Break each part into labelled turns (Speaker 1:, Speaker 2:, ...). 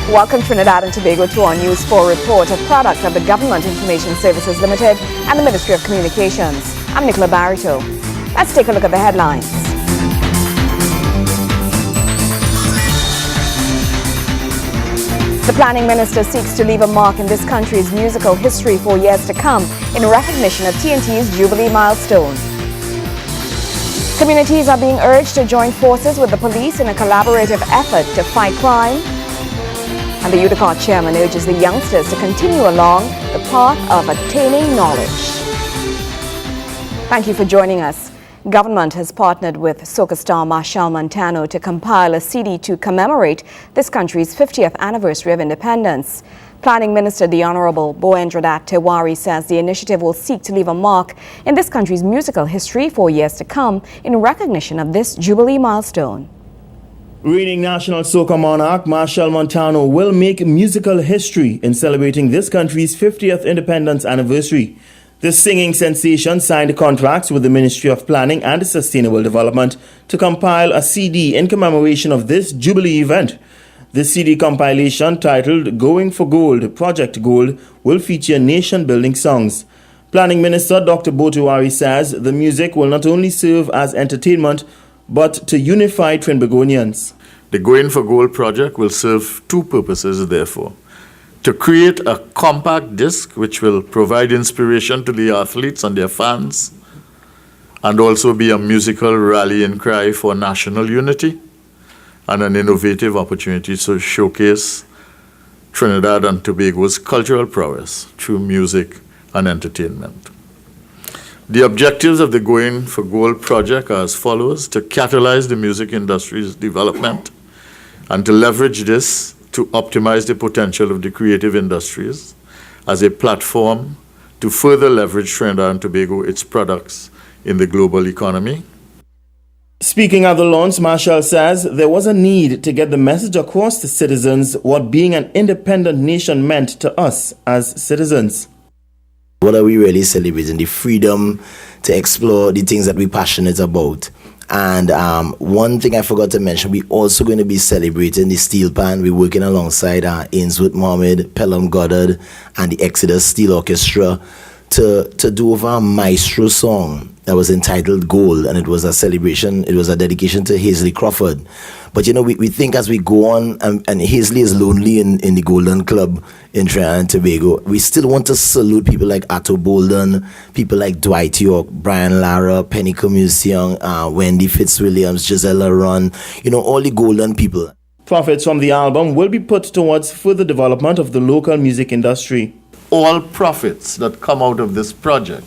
Speaker 1: Welcome Trinidad and Tobago to our News 4 report, a product of the Government Information Services Limited and the Ministry of Communications. I'm Nicola Barito. Let's take a look at the headlines. The Planning Minister seeks to leave a mark in this country's musical history for years to come in recognition of TNT's Jubilee milestone. Communities are being urged to join forces with the police in a collaborative effort to fight crime. And the UDCOT chairman urges the youngsters to continue along the path of attaining knowledge. Thank you for joining us. Government has partnered with soca star Machel Montano to compile a CD to commemorate this country's 50th anniversary of independence. Planning Minister the Honorable Boendradat Tewari says the initiative will seek to leave a mark in this country's musical history for years to come in recognition of this Jubilee milestone.
Speaker 2: Reigning national soca monarch Machel Montano will make musical history in celebrating this country's 50th independence anniversary. The singing sensation signed contracts with the Ministry of Planning and Sustainable Development to compile a CD in commemoration of this Jubilee event. The CD compilation, titled Going for Gold, Project Gold, will feature nation-building songs. Planning Minister Dr. Botuwari says the music will not only serve as entertainment, but to unify Trinbagonians.
Speaker 3: The Going for Gold project will serve two purposes, therefore. To create a compact disc which will provide inspiration to the athletes and their fans, and also be a musical rallying cry for national unity, and an innovative opportunity to showcase Trinidad and Tobago's cultural prowess through music and entertainment. The objectives of the Going for Gold project are as follows: to catalyze the music industry's development and to leverage this to optimize the potential of the creative industries as a platform to further leverage Trinidad and Tobago, its products in the global economy.
Speaker 2: Speaking at the launch, Machel says there was a need to get the message across to citizens what being an independent nation meant to us as citizens.
Speaker 4: What are we really celebrating? The freedom to explore the things that we're passionate about. And one thing I forgot to mention, we're also going to be celebrating the Steel Pan. We're working alongside Ainsworth Mohammed, Pelham Goddard, and the Exodus Steel Orchestra to do over a maestro song that was entitled Gold, and it was a celebration, it was a dedication to Hazley Crawford. But you know, we think as we go on, and Hazley is lonely in the Golden Club in Trinidad and Tobago, we still want to salute people like Atto Bolden, people like Dwight York, Brian Lara, Penny Commusion, Wendy Fitzwilliams, Gisela Run, you know, all the Golden people.
Speaker 2: Profits from the album will be put towards further development of the local music industry.
Speaker 3: All profits that come out of this project,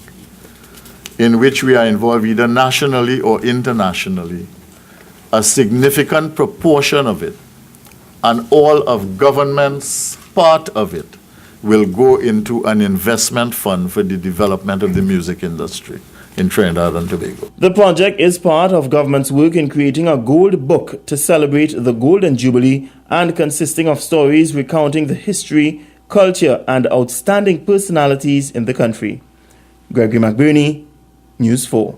Speaker 3: in which we are involved either nationally or internationally, a significant proportion of it, and all of government's part of it, will go into an investment fund for the development of the music industry in Trinidad and Tobago.
Speaker 2: The project is part of government's work in creating a gold book to celebrate the Golden Jubilee and consisting of stories recounting the history, culture, and outstanding personalities in the country. Gregory McBurney, News 4.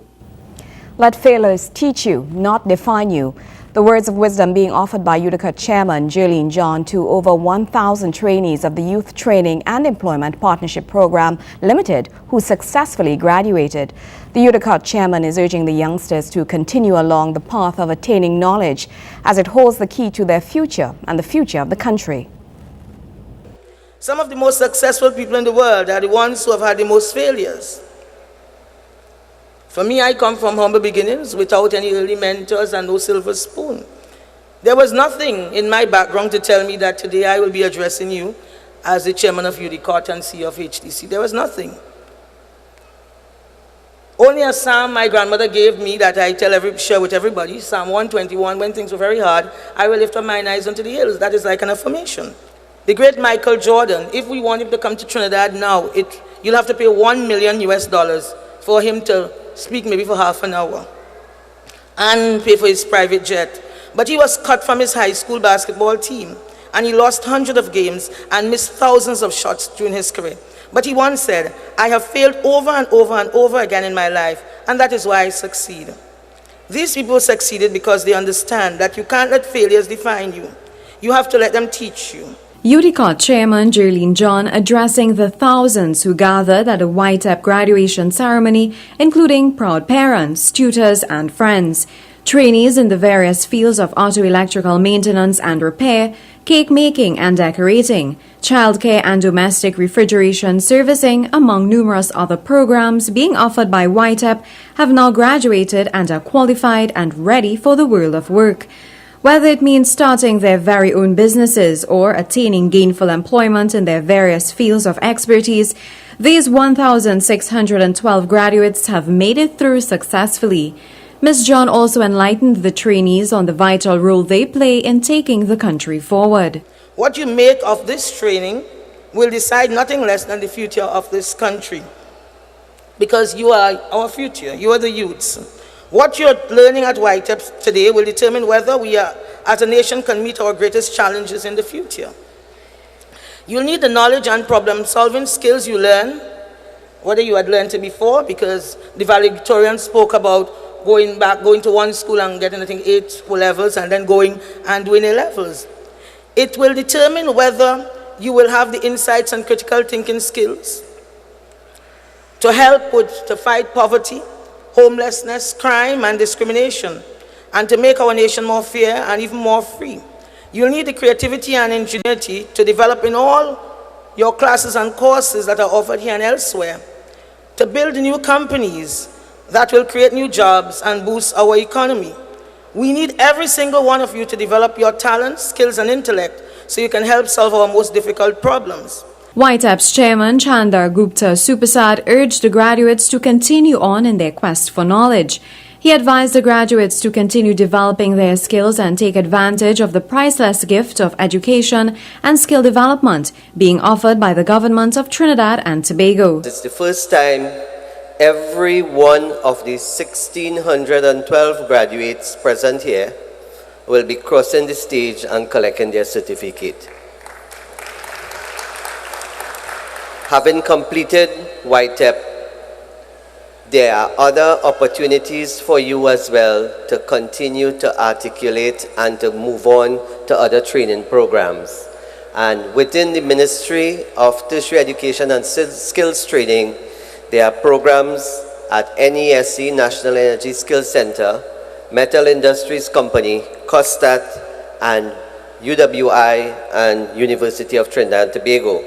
Speaker 1: Let failures teach you, not define you. The words of wisdom being offered by UDCOT Chairman Jerlene John to over 1,000 trainees of the Youth Training and Employment Partnership Program Limited who successfully graduated. The UDCOT Chairman is urging the youngsters to continue along the path of attaining knowledge as it holds the key to their future and the future of the country.
Speaker 5: Some of the most successful people in the world are the ones who have had the most failures. For me, I come from humble beginnings without any early mentors and no silver spoon. There was nothing in my background to tell me that today I will be addressing you as the chairman of UDCOT and CEO of HDC. There was nothing. Only a psalm my grandmother gave me that I share with everybody, Psalm 121, when things were very hard, I will lift up mine eyes unto the hills. That is like an affirmation. The great Michael Jordan, if we want him to come to Trinidad now, you'll have to pay $1 million for him to speak maybe for half an hour and pay for his private jet. But he was cut from his high school basketball team and he lost hundreds of games and missed thousands of shots during his career. But he once said, I have failed over and over and over again in my life, and that is why I succeed. These people succeeded because they understand that you can't let failures define you. You have to let them teach you.
Speaker 1: UDCOT Chairman Jerlene John addressing the thousands who gathered at the YTEP graduation ceremony, including proud parents, tutors, and friends. Trainees in the various fields of auto electrical maintenance and repair, cake making and decorating, childcare and domestic refrigeration servicing, among numerous other programs being offered by YTEP, have now graduated and are qualified and ready for the world of work. Whether it means starting their very own businesses or attaining gainful employment in their various fields of expertise, these 1,612 graduates have made it through successfully. Ms. John also enlightened the trainees on the vital role they play in taking the country forward.
Speaker 5: What you make of this training will decide nothing less than the future of this country. Because you are our future, you are the youths. What you're learning at YTEP today will determine whether we are, as a nation, can meet our greatest challenges in the future. You'll need the knowledge and problem-solving skills you learn, whether you had learned it before, because the valedictorian spoke about going to one school and getting, I think, 8 O-levels and then going and doing A-levels. It will determine whether you will have the insights and critical thinking skills to help to fight poverty, homelessness, crime, and discrimination, and to make our nation more fair and even more free. You'll need the creativity and ingenuity to develop in all your classes and courses that are offered here and elsewhere, to build new companies that will create new jobs and boost our economy. We need every single one of you to develop your talents, skills, and intellect so you can help solve our most difficult problems.
Speaker 1: YTEP's chairman Chandar Gupta Supasad urged the graduates to continue on in their quest for knowledge. He advised the graduates to continue developing their skills and take advantage of the priceless gift of education and skill development being offered by the government of Trinidad and Tobago.
Speaker 6: It's the first time every one of the 1,612 graduates present here will be crossing the stage and collecting their certificate. Having completed YTEP, there are other opportunities for you as well to continue to articulate and to move on to other training programs. And within the Ministry of Tertiary Education and Skills Training, there are programs at NESC, National Energy Skills Center, Metal Industries Company, COSTAT, and UWI and University of Trinidad and Tobago.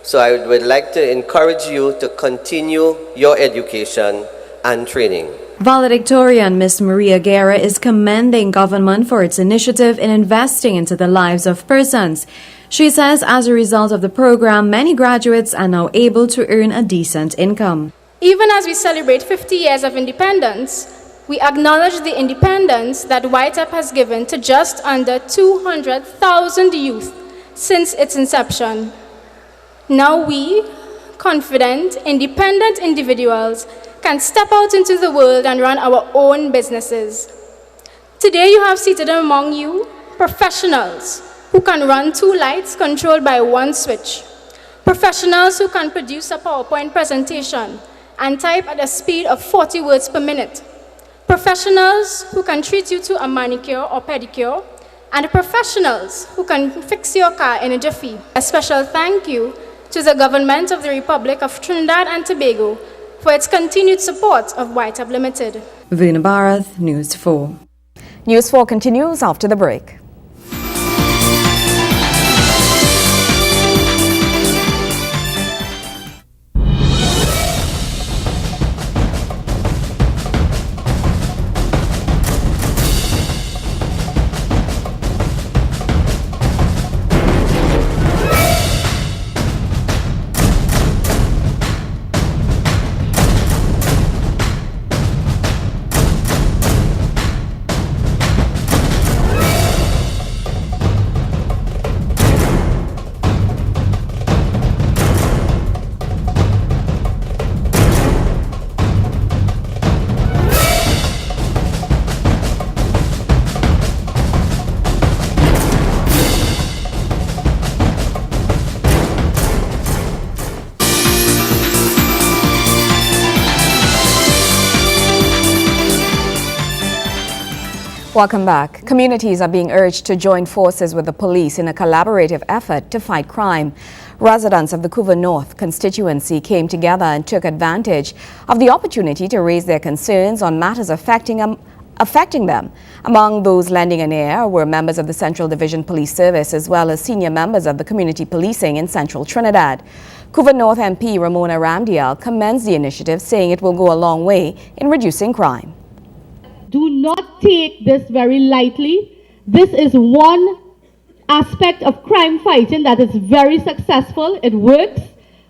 Speaker 6: So I would like to encourage you to continue your education and training.
Speaker 1: Valedictorian Ms. Maria Guerra is commending government for its initiative in investing into the lives of persons. She says as a result of the program, many graduates are now able to earn a decent income.
Speaker 7: Even as we celebrate 50 years of independence, we acknowledge the independence that YTEP has given to just under 200,000 youth since its inception. Now we, confident, independent individuals, can step out into the world and run our own businesses. Today you have seated among you professionals who can run 2 lights controlled by 1 switch. Professionals who can produce a PowerPoint presentation and type at a speed of 40 words per minute. Professionals who can treat you to a manicure or pedicure, and professionals who can fix your car in a jiffy. A special thank you to the government of the Republic of Trinidad and Tobago for its continued support of YTEP Limited.
Speaker 1: Verna Barath, News 4.
Speaker 8: News 4 continues after the break.
Speaker 1: Welcome back. Communities are being urged to join forces with the police in a collaborative effort to fight crime. Residents of the Couva North constituency came together and took advantage of the opportunity to raise their concerns on matters affecting them. Among those lending an ear were members of the Central Division Police Service as well as senior members of the community policing in Central Trinidad. Couva North MP Ramona Ramdial commends the initiative, saying it will go a long way in reducing crime.
Speaker 9: Do not take this very lightly. This is one aspect of crime fighting that is very successful. It works.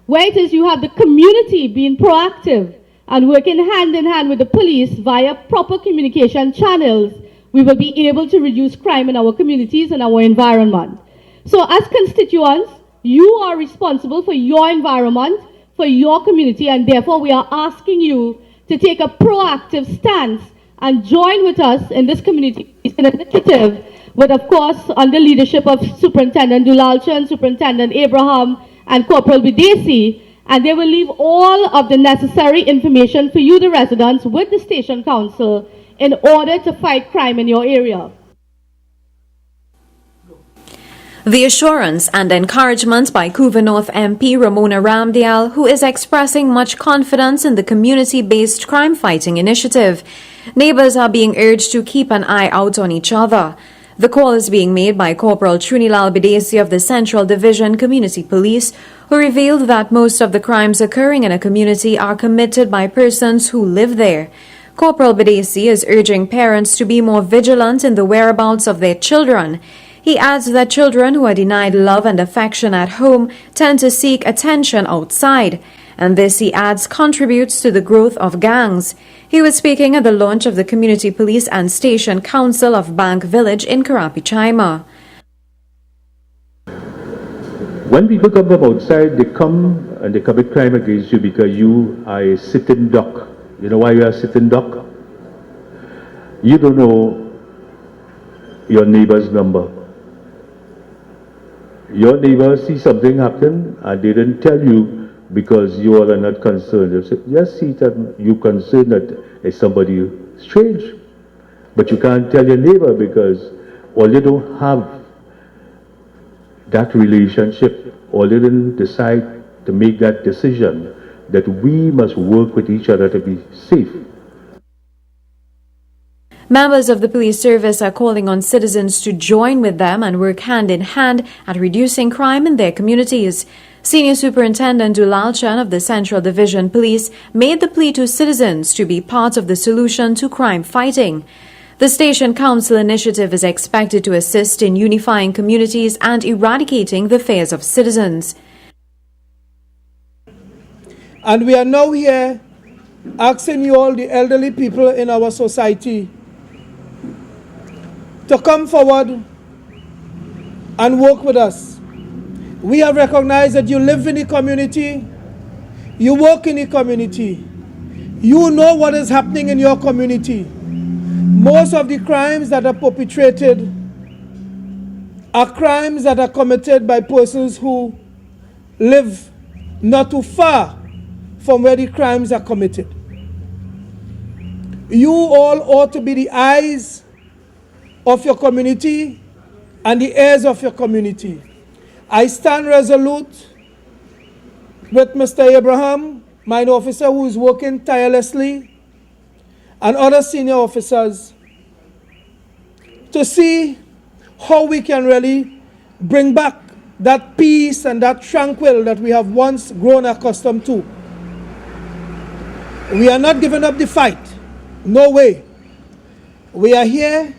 Speaker 9: Where it is you have the community being proactive and working hand in hand with the police via proper communication channels, we will be able to reduce crime in our communities and our environment. So as constituents, you are responsible for your environment, for your community, and therefore we are asking you to take a proactive stance and join with us in this community initiative, with, of course, under leadership of Superintendent Dulalchan, Superintendent Abraham, and Corporal Bidesi, and they will leave all of the necessary information for you, the residents, with the Station Council in order to fight crime in your area.
Speaker 10: The assurance and encouragement by Couva North MP Ramona Ramdial, who is expressing much confidence in the community-based crime-fighting initiative. Neighbors are being urged to keep an eye out on each other. The call is being made by Corporal Trunilal Bidesi of the Central Division Community Police, who revealed that most of the crimes occurring in a community are committed by persons who live there. Corporal Bidesi is urging parents to be more vigilant in the whereabouts of their children. He adds that children who are denied love and affection at home tend to seek attention outside, and this, he adds, contributes to the growth of gangs. He was speaking at the launch of the Community Police and Station Council of Bank Village in Karapi Chaima.
Speaker 11: When people come from outside, they come and they commit crime against you because you are a sitting duck. You know why you are a sitting duck? You don't know your neighbor's number. Your neighbor sees something happen and they didn't tell you because you all are not concerned. You just see that you're concerned that it's somebody strange. But you can't tell your neighbor because or they don't have that relationship, or they didn't decide to make that decision that we must work with each other to be safe.
Speaker 10: Members of the police service are calling on citizens to join with them and work hand in hand at reducing crime in their communities. Senior Superintendent Dulalchan of the Central Division Police made the plea to citizens to be part of the solution to crime fighting. The Station Council initiative is expected to assist in unifying communities and eradicating the fears of citizens.
Speaker 12: And we are now here asking you all, the elderly people in our society, to come forward and work with us. We have recognized that you live in the community, you work in the community, you know what is happening in your community. Most of the crimes that are perpetrated are crimes that are committed by persons who live not too far from where the crimes are committed. You all ought to be the eyes of your community and the heirs of your community. I stand resolute with Mr. Abraham, mine officer who is working tirelessly, and other senior officers to see how we can really bring back that peace and that tranquil that we have once grown accustomed to. We are not giving up the fight. No way. We are here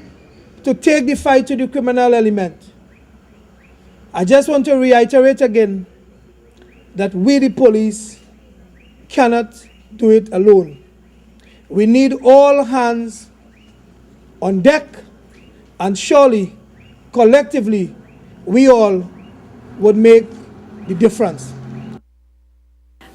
Speaker 12: to take the fight to the criminal element. I just want to reiterate again that we, the police, cannot do it alone. We need all hands on deck, and surely, collectively, we all would make the difference.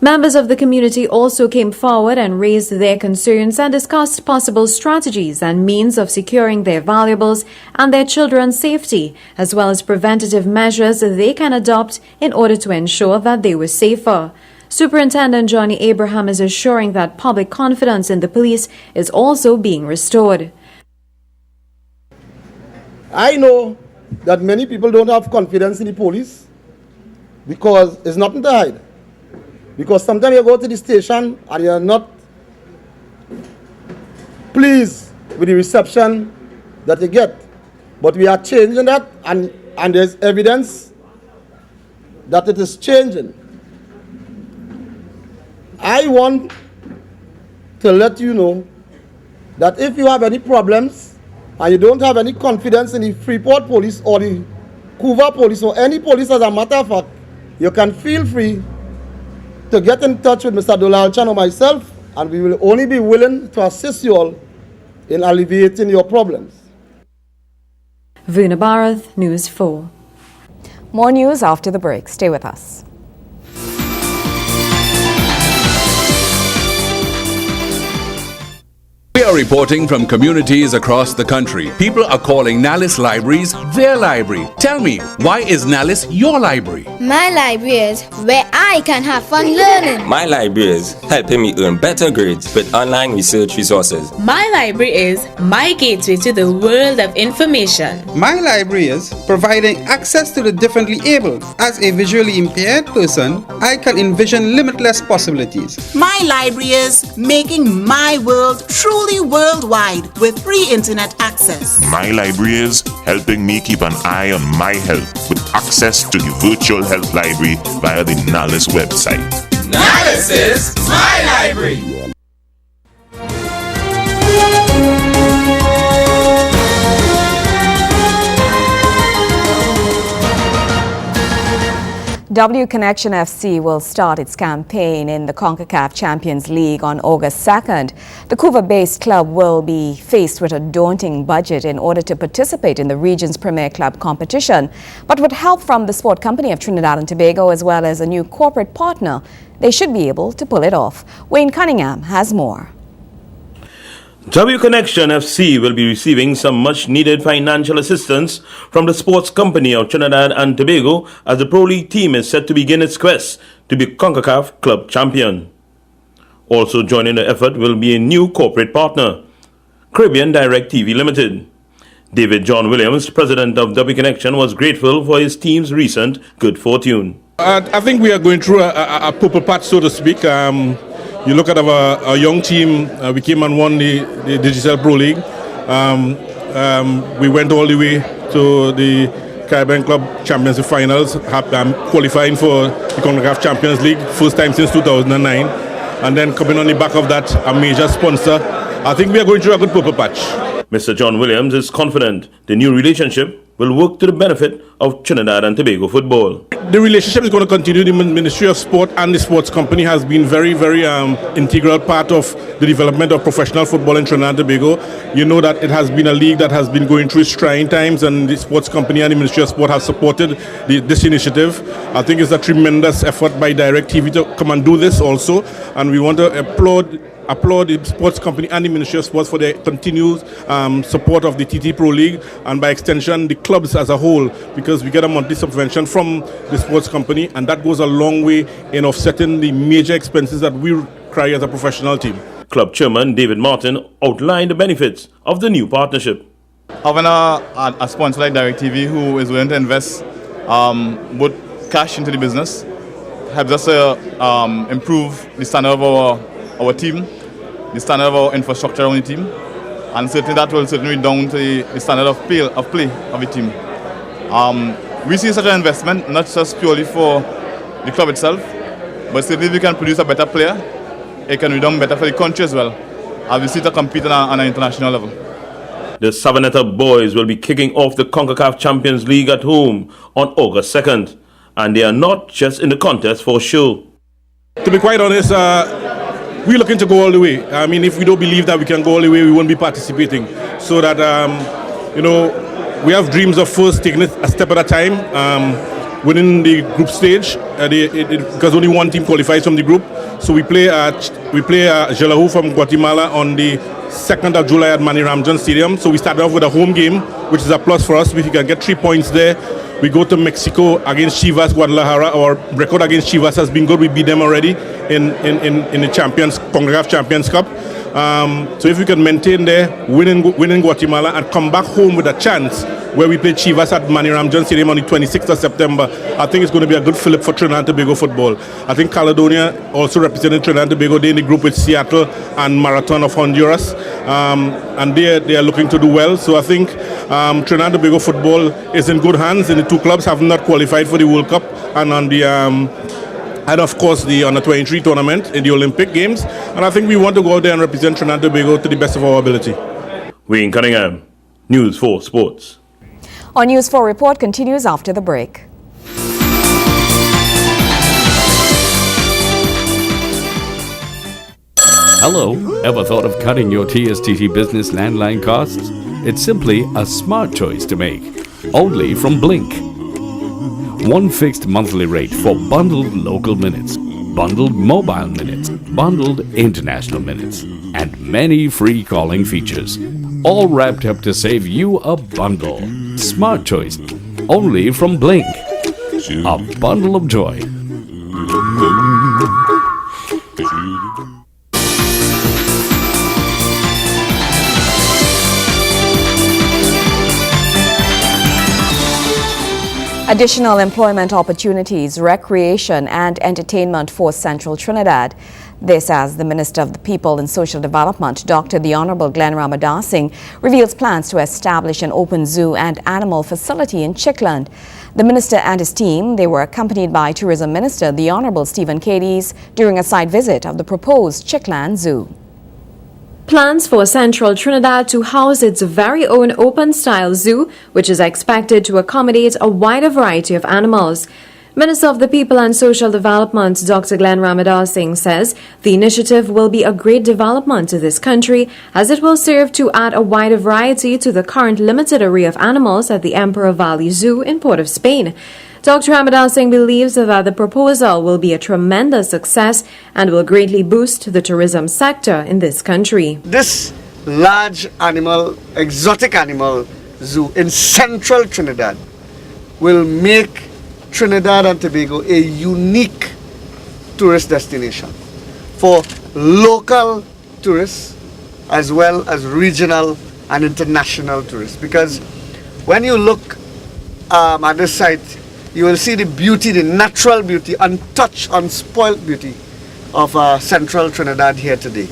Speaker 10: Members of the community also came forward and raised their concerns and discussed possible strategies and means of securing their valuables and their children's safety, as well as preventative measures they can adopt in order to ensure that they were safer. Superintendent Johnny Abraham is assuring that public confidence in the police is also being restored.
Speaker 13: I know that many people don't have confidence in the police because it's nothing to hide. Because sometimes you go to the station and you're not pleased with the reception that you get. But we are changing that, and there's evidence that it is changing. I want to let you know that if you have any problems and you don't have any confidence in the Freeport police or the Couva police or any police, as a matter of fact, you can feel free to get in touch with Mr. Dolalchan or myself, and we will only be willing to assist you all in alleviating your problems.
Speaker 10: Vuna Bharat, News 4.
Speaker 1: More news after the break. Stay with us.
Speaker 14: We are reporting from communities across the country. People are calling Nalis Libraries their library. Tell me, why is Nalis your library?
Speaker 15: My library is where I can have fun learning.
Speaker 16: My library is helping me earn better grades with online research resources.
Speaker 17: My library is my gateway to the world of information.
Speaker 18: My library is providing access to the differently abled. As a visually impaired person, I can envision limitless possibilities.
Speaker 19: My library is making my world truly worldwide with free internet access.
Speaker 20: My library is helping me keep an eye on my health with access to the virtual health library via the Nalis website.
Speaker 21: Nalis is my library.
Speaker 1: W Connection FC will start its campaign in the CONCACAF Champions League on August 2nd. The Couva-based club will be faced with a daunting budget in order to participate in the region's premier club competition. But with help from the Sport Company of Trinidad and Tobago as well as a new corporate partner, they should be able to pull it off. Wayne Cunningham has more.
Speaker 2: W Connection FC will be receiving some much-needed financial assistance from the Sports Company of Trinidad and Tobago as the Pro League team is set to begin its quest to be CONCACAF club champion. Also joining the effort will be a new corporate partner, Caribbean Direct TV Limited. David John Williams, president of W Connection, was grateful for his team's recent good fortune.
Speaker 22: I think we are going through a purple patch, so to speak. You look at our young team, we came and won the Digital Pro League. We went all the way to the Caribbean Club Championship Finals, qualifying for the CONCACAF Champions League, first time since 2009. And then coming on the back of that, a major sponsor. I think we are going through a good purple patch.
Speaker 2: Mr. John Williams is confident the new relationship will work to the benefit of Trinidad and Tobago football.
Speaker 22: The relationship is going to continue. The Ministry of Sport and the Sports Company has been very integral part of the development of professional football in Trinidad and Tobago. You know that it has been a league that has been going through trying times, and the Sports Company and the Ministry of Sport have supported this initiative. I think it's a tremendous effort by Direct TV to come and do this also, and we want to applaud the Sports Company and the Ministry of Sports for their continued support of the TT Pro League, and by extension the clubs as a whole, because we get a monthly subvention from the Sports Company, and that goes a long way in offsetting the major expenses that we require as a professional team.
Speaker 2: Club Chairman David Martin outlined the benefits of the new partnership.
Speaker 23: Having a sponsor like DirecTV who is willing to invest both cash into the business helps us to improve the standard of our team, the standard of our infrastructure on the team, and certainly that will certainly be down to the standard of play of the team. We see such an investment not just purely for the club itself, but certainly if we can produce a better player, it can be done better for the country as well, and we see to compete on an international level.
Speaker 2: The Savanetta boys will be kicking off the CONCACAF Champions League at home on August 2nd, and they are not just in the contest for show.
Speaker 22: To be quite honest, we're looking to go all the way. I mean, if we don't believe that we can go all the way, we won't be participating. So that, we have dreams of first taking it a step at a time. Within the group stage, because only one team qualifies from the group. So we play Jelahu from Guatemala on the 2nd of July at Manny Ramjan Stadium. So we started off with a home game, which is a plus for us. If we can get 3 points there, we go to Mexico against Chivas Guadalajara. Our record against Chivas has been good. We beat them already in the CONCACAF Champions Cup. So if we can maintain there, win in Guatemala, and come back home with a chance where we play Chivas at Manny Ramjan Stadium on the 26th of September, I think it's going to be a good fillip for Trinidad and Tobago football. I think Caledonia also represented Trinidad and Tobago. They're in the group with Seattle and Marathon of Honduras, and they are looking to do well. So I think Trinidad and Tobago football is in good hands, and the two clubs have not qualified for the World Cup and on the and of course the Under-23 tournament in the Olympic Games. And I think we want to go out there and represent Trinidad and Tobago to the best of our ability.
Speaker 2: Wayne Cunningham, News 4 Sports.
Speaker 8: Our News 4 report continues after the break.
Speaker 3: Hello, ever thought of cutting your TSTT business landline costs? It's simply a smart choice to make, only from Blink. One fixed monthly rate for bundled local minutes, bundled mobile minutes, bundled international minutes, and many free calling features. All wrapped up to save you a bundle. Smart choice, only from Blink. A bundle of joy.
Speaker 8: Additional employment opportunities, recreation and entertainment for Central Trinidad. This as the Minister of the People and Social Development, Dr. The Honorable Glenn Ramadasing, reveals plans to establish an open zoo and animal facility in Chickland. The minister and his team, they were accompanied by Tourism Minister the Honorable Stephen Cadiz during a site visit of the proposed Chickland Zoo.
Speaker 10: Plans for Central Trinidad to house its very own open-style zoo, which is expected to accommodate a wider variety of animals. Minister of the People and Social Development, Dr. Glenn Ramadasing, says the initiative will be a great development to this country as it will serve to add a wider variety to the current limited array of animals at the Emperor Valley Zoo in Port of Spain. Dr. Ramadasing believes that the proposal will be a tremendous success and will greatly boost the tourism sector in this country.
Speaker 4: This large animal, exotic animal zoo in Central Trinidad will make Trinidad and Tobago a unique tourist destination for local tourists as well as regional and international tourists. Because when you look at this site, you will see the beauty, the natural beauty, untouched, unspoiled beauty of Central Trinidad here today.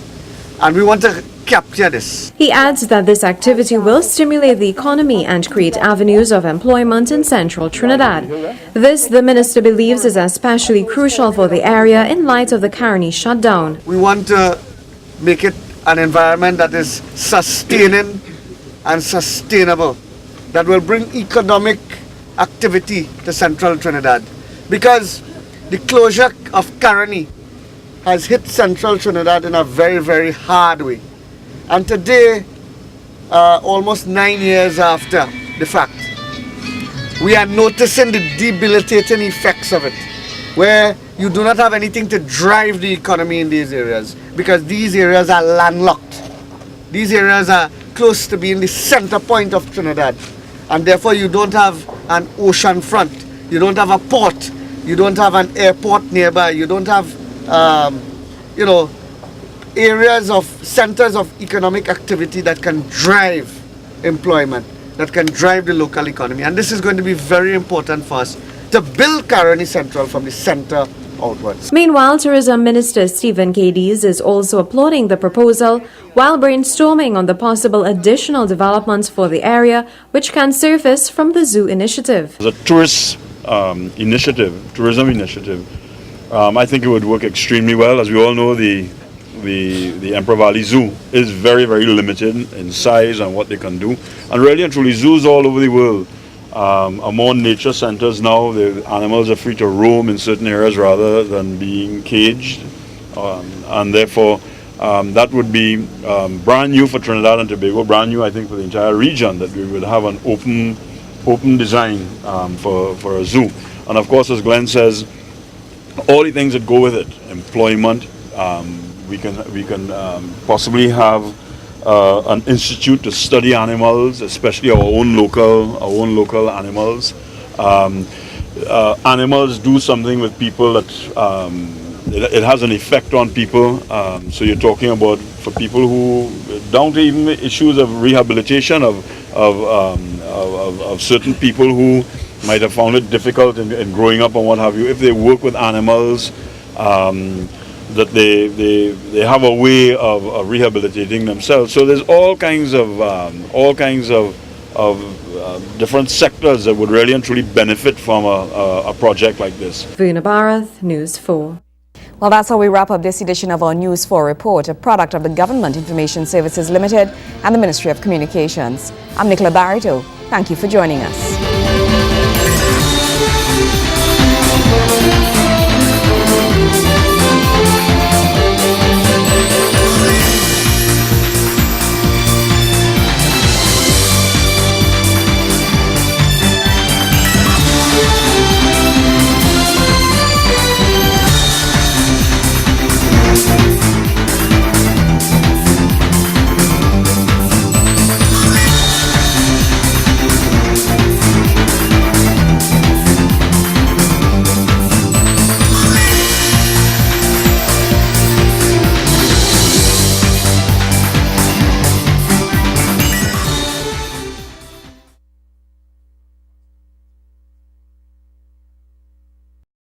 Speaker 4: And we want to capture this.
Speaker 10: He adds that this activity will stimulate the economy and create avenues of employment in Central Trinidad. This, the minister believes, is especially crucial for the area in light of the Caroni shutdown.
Speaker 4: We want to make it an environment that is sustaining and sustainable, that will bring economic activity to Central Trinidad, because the closure of Caroni has hit Central Trinidad in a very, very hard way. And today, almost 9 years after the fact, we are noticing the debilitating effects of it, where you do not have anything to drive the economy in these areas, because these areas are landlocked. These areas are close to being the center point of Trinidad, and therefore you don't have an ocean front, you don't have a port, you don't have an airport nearby, you don't have areas of centers of economic activity that can drive employment, that can drive the local economy. And this is going to be very important for us to build Caroni Central from the center outwards.
Speaker 10: Meanwhile, Tourism Minister Stephen Cadiz is also applauding the proposal while brainstorming on the possible additional developments for the area which can surface from the zoo initiative.
Speaker 5: As a tourist tourism initiative, I think it would work extremely well. As we all know, the Emperor Valley Zoo is very, very limited in size and what they can do. And really and truly, zoos all over the world are more nature centers now. The animals are free to roam in certain areas rather than being caged. And therefore, that would be brand new for Trinidad and Tobago, brand new, I think, for the entire region, that we would have an open design for a zoo. And of course, as Glenn says, all the things that go with it, employment, we can possibly have an institute to study animals, especially our own local animals. Animals do something with people that it has an effect on people. So you're talking about for people who, down to even issues of rehabilitation of certain people who might have found it difficult in growing up and what have you. If they work with animals, that they have a way of rehabilitating themselves. So there's all kinds of different sectors that would really and truly benefit from a project like this.
Speaker 10: Verna Barath, News 4.
Speaker 1: Well, that's how we wrap up this edition of our News 4 report, a product of the Government Information Services Limited and the Ministry of Communications. I'm Nicola Barito. Thank you for joining us.